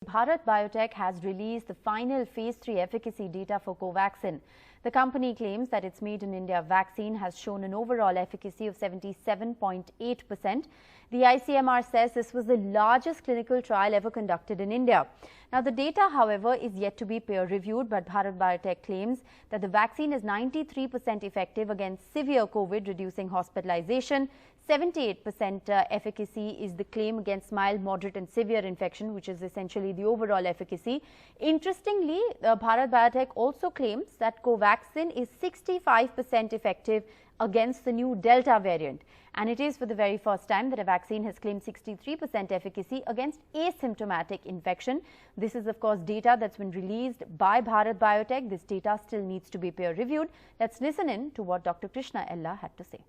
Bharat Biotech has released the final phase 3 efficacy data for Covaxin. The company claims that its Made in India vaccine has shown an overall efficacy of 77.8%. The ICMR says this was the largest clinical trial ever conducted in India. Now, the data, however, is yet to be peer-reviewed, but Bharat Biotech claims that the vaccine is 93% effective against severe COVID, reducing hospitalization. 78% efficacy is the claim against mild, moderate and severe infection, which is essentially the overall efficacy. Interestingly, Bharat Biotech also claims that Covaxin is 65% effective against the new Delta variant. And it is for the very first time that a vaccine has claimed 63% efficacy against asymptomatic infection. This is, of course, data that's been released by Bharat Biotech. This data still needs to be peer-reviewed. Let's listen in to what Dr. Krishna Ella had to say.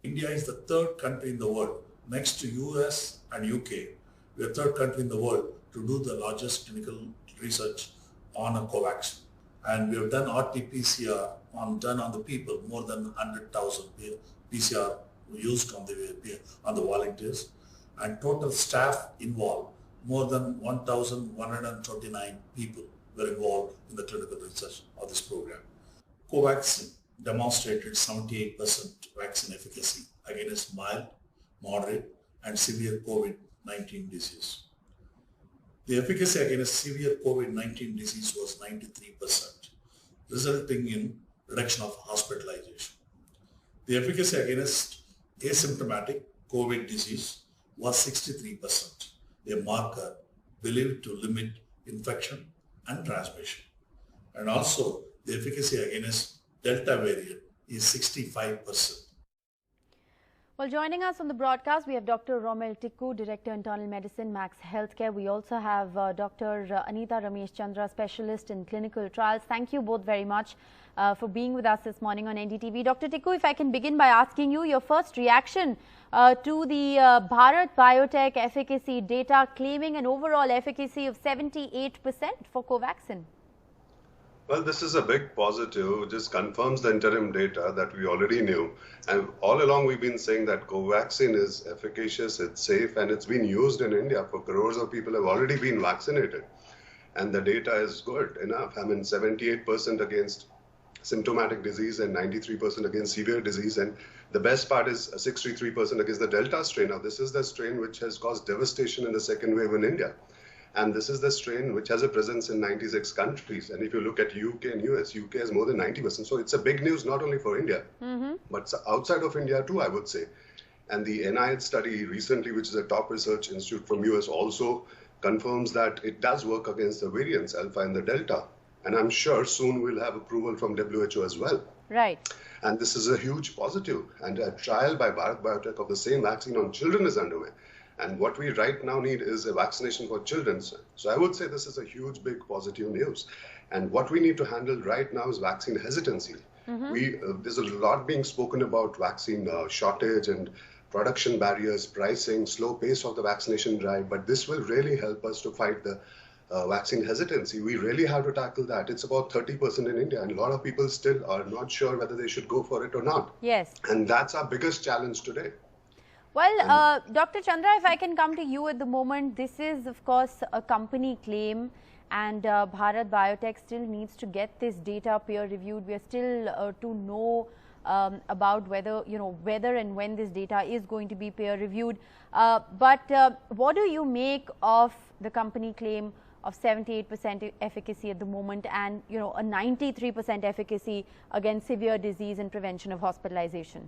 India is the third country in the world, next to US and UK. We are the third country in the world to do the largest clinical research on a Covaxin. And we have done RT-PCR done on the people, more than 100,000 PCR used on the volunteers. And total staff involved, more than 1,129 people were involved in the clinical research of this program. Covaxin demonstrated 78% vaccine efficacy against mild, moderate and severe COVID-19 disease. The efficacy against severe COVID-19 disease was 93%, resulting in reduction of hospitalization. The efficacy against asymptomatic COVID disease was 63%, a marker believed to limit infection and transmission. And also the efficacy against Delta variant is 65%. Well, joining us on the broadcast, we have Dr. Romil Tikku, Director Internal Medicine, Max Healthcare. We also have Dr. Anita Ramesh Chandra, Specialist in Clinical Trials. Thank you both very much for being with us this morning on NDTV. Dr. Tikku, if I can begin by asking you your first reaction to the Bharat Biotech efficacy data claiming an overall efficacy of 78% for Covaxin. Well, this is a big positive. It just confirms the interim data that we already knew. And all along we've been saying that Covaxin is efficacious, it's safe, and it's been used in India. For crores of people have already been vaccinated. And the data is good enough. I mean, 78% against symptomatic disease and 93% against severe disease. And the best part is 63% against the Delta strain. Now, this is the strain which has caused devastation in the second wave in India. And this is the strain which has a presence in 96 countries. And if you look at UK and US, UK has more than 90%. So it's a big news not only for India, but outside of India too, I would say. And the NIH study recently, which is a top research institute from US, also confirms that it does work against the variants, Alpha and the Delta. And I'm sure soon we'll have approval from WHO as well. Right. And this is a huge positive. And a trial by Bharat Biotech of the same vaccine on children is underway. And what we right now need is a vaccination for children. So I would say this is a huge, big positive news. And what we need to handle right now is vaccine hesitancy. There's a lot being spoken about vaccine shortage and production barriers, pricing, slow pace of the vaccination drive. But this will really help us to fight the vaccine hesitancy. We really have to tackle that. It's about 30% in India, and a lot of people still are not sure whether they should go for it or not. Yes. And that's our biggest challenge today. Well, Dr. Chandra, if I can come to you at the moment, this is, of course, a company claim, and Bharat Biotech still needs to get this data peer-reviewed. We are still to know about whether and when this data is going to be peer-reviewed. But what do you make of the company claim of 78% efficacy at the moment and, a 93% efficacy against severe disease and prevention of hospitalization?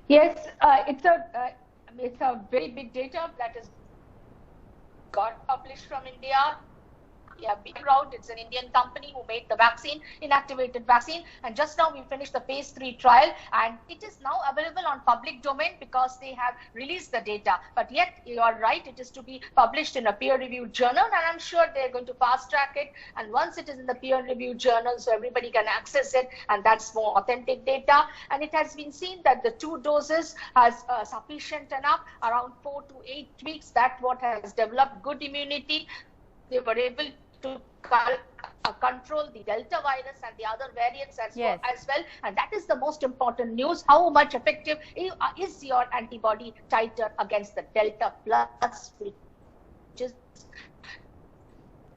Yes, it's a very big data that has got published from India. Yeah, be proud. It's an Indian company who made the vaccine, inactivated vaccine, and just now we finished the phase 3 trial, and it is now available on public domain because they have released the data. But yet, you are right, it is to be published in a peer-reviewed journal, and I'm sure they're going to fast-track it. And once it is in the peer-reviewed journal, so everybody can access it, and that's more authentic data. And it has been seen that the 2 doses has sufficient enough, around 4 to 8 weeks. That's what has developed good immunity. They were able to control the Delta virus and the other variants as Yes. well. And that is the most important news. How much effective is your antibody titer against the Delta plus, which is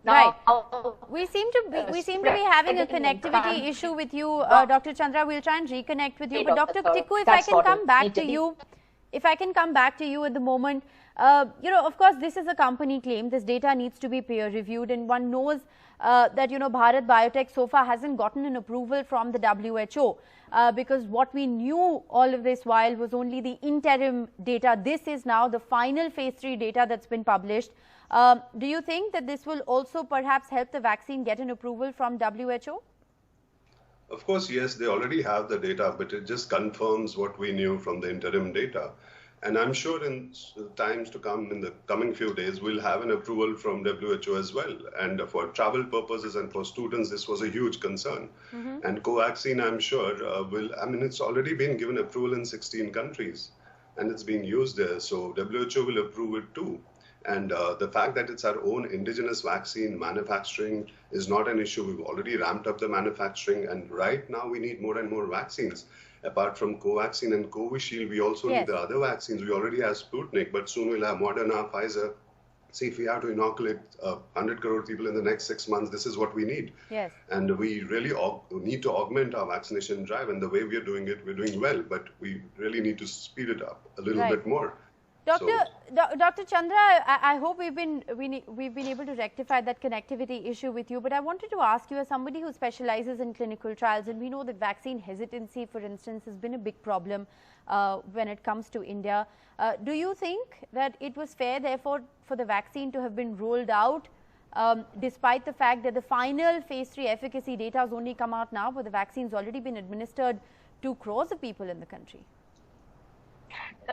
Right. now We seem to be having a connectivity issue with you, Dr. Chandra. We'll try and reconnect with you. But Dr. Tikku, if I can come back to you, at the moment, of course, this is a company claim. This data needs to be peer reviewed, and one knows that Bharat Biotech so far hasn't gotten an approval from the WHO because what we knew all of this while was only the interim data. This is now the final phase 3 data that's been published. Do you think that this will also perhaps help the vaccine get an approval from WHO? Of course, yes, they already have the data, but it just confirms what we knew from the interim data. And I'm sure in times to come, in the coming few days, we'll have an approval from WHO as well. And for travel purposes and for students, this was a huge concern. And Covaxin, I'm sure, it's already been given approval in 16 countries and it's being used there. So WHO will approve it too. And the fact that it's our own indigenous vaccine manufacturing is not an issue. We've already ramped up the manufacturing, and right now we need more and more vaccines. Apart from Covaxin and Covishield, we also need the other vaccines. We already have Sputnik, but soon we'll have Moderna, Pfizer. See, if we have to inoculate 100 crore people in the next 6 months, this is what we need. Yes. And we really need to augment our vaccination drive. And the way we are doing it, we're doing well, but we really need to speed it up a little bit more. Dr. Chandra, I hope we've been able to rectify that connectivity issue with you. But I wanted to ask you, as somebody who specializes in clinical trials, and we know that vaccine hesitancy, for instance, has been a big problem when it comes to India. Do you think that it was fair, therefore, for the vaccine to have been rolled out, despite the fact that the final phase 3 efficacy data has only come out now, but the vaccine's already been administered to crores of people in the country?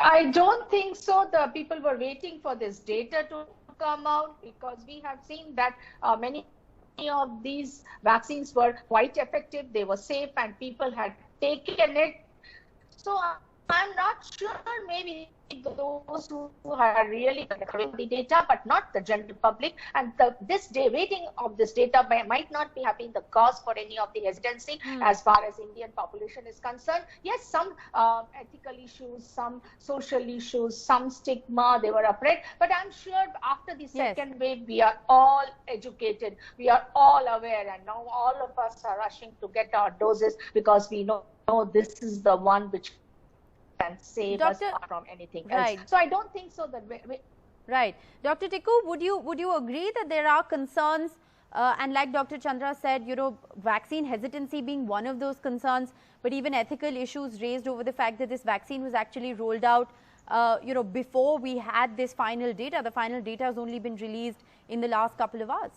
I don't think so. The people were waiting for this data to come out because we have seen that many of these vaccines were quite effective. They were safe and people had taken it. So I'm not sure, maybe those who are really collecting the data, but not the general public. And waiting of this data might not be having the cause for any of the hesitancy as far as Indian population is concerned. Yes, some ethical issues, some social issues, some stigma, they were afraid. But I'm sure after the second wave, we are all educated, we are all aware, and now all of us are rushing to get our doses because we know this is the one which can save us from anything else. So I don't think so that Right. Dr. Tikku, would you agree that there are concerns, and like Dr. Chandra said, vaccine hesitancy being one of those concerns, but even ethical issues raised over the fact that this vaccine was actually rolled out, before we had this final data. The final data has only been released in the last couple of hours.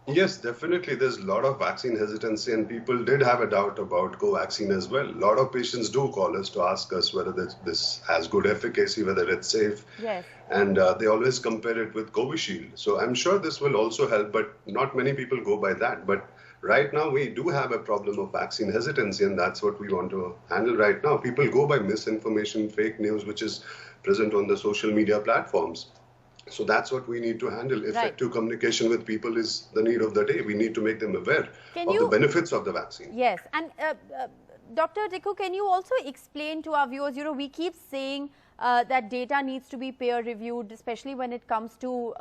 Yes, definitely. There's a lot of vaccine hesitancy, and people did have a doubt about Covaxin as well. A lot of patients do call us to ask us whether this has good efficacy, whether it's safe. Yes. And they always compare it with Covishield. So I'm sure this will also help, but not many people go by that. But right now, we do have a problem of vaccine hesitancy, and that's what we want to handle right now. People go by misinformation, fake news, which is present on the social media platforms. So that's what we need to handle. Effective communication with people is the need of the day. We need to make them aware of the benefits of the vaccine. Yes. And Dr. Tikku, can you also explain to our viewers, we keep saying that data needs to be peer reviewed, especially when it comes to,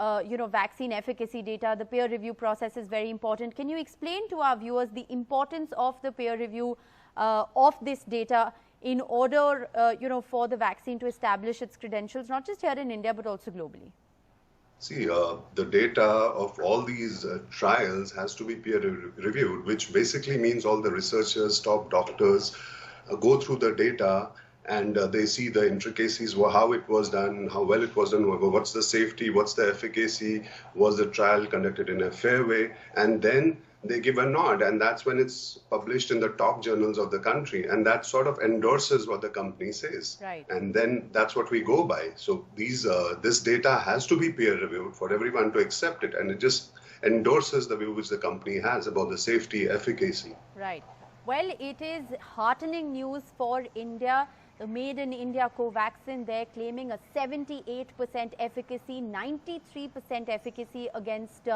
vaccine efficacy data. The peer review process is very important. Can you explain to our viewers the importance of the peer review of this data in order, for the vaccine to establish its credentials, not just here in India, but also globally? See, the data of all these trials has to be peer reviewed, which basically means all the researchers, top doctors go through the data and they see the intricacies, how it was done, how well it was done, what's the safety, what's the efficacy, was the trial conducted in a fair way, and then they give a nod, and that's when it's published in the top journals of the country, and that sort of endorses what the company says. Right. And then that's what we go by. So this data has to be peer reviewed for everyone to accept it, and it just endorses the view which the company has about the safety, efficacy. Right. Well, it is heartening news for India. The Made in India Covaxin, they're claiming a 78% efficacy, 93% efficacy against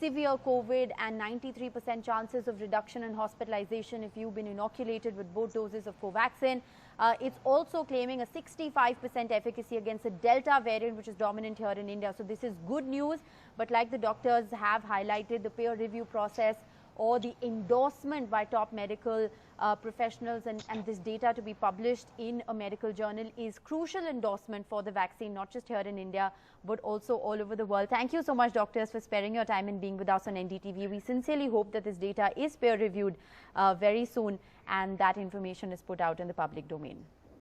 severe COVID and 93% chances of reduction in hospitalization if you've been inoculated with both doses of Covaxin. It's also claiming a 65% efficacy against the Delta variant, which is dominant here in India. So this is good news. But like the doctors have highlighted, the peer review process or the endorsement by top medical professionals and this data to be published in a medical journal is crucial endorsement for the vaccine, not just here in India, but also all over the world. Thank you so much, doctors, for sparing your time and being with us on NDTV. We sincerely hope that this data is peer reviewed very soon and that information is put out in the public domain.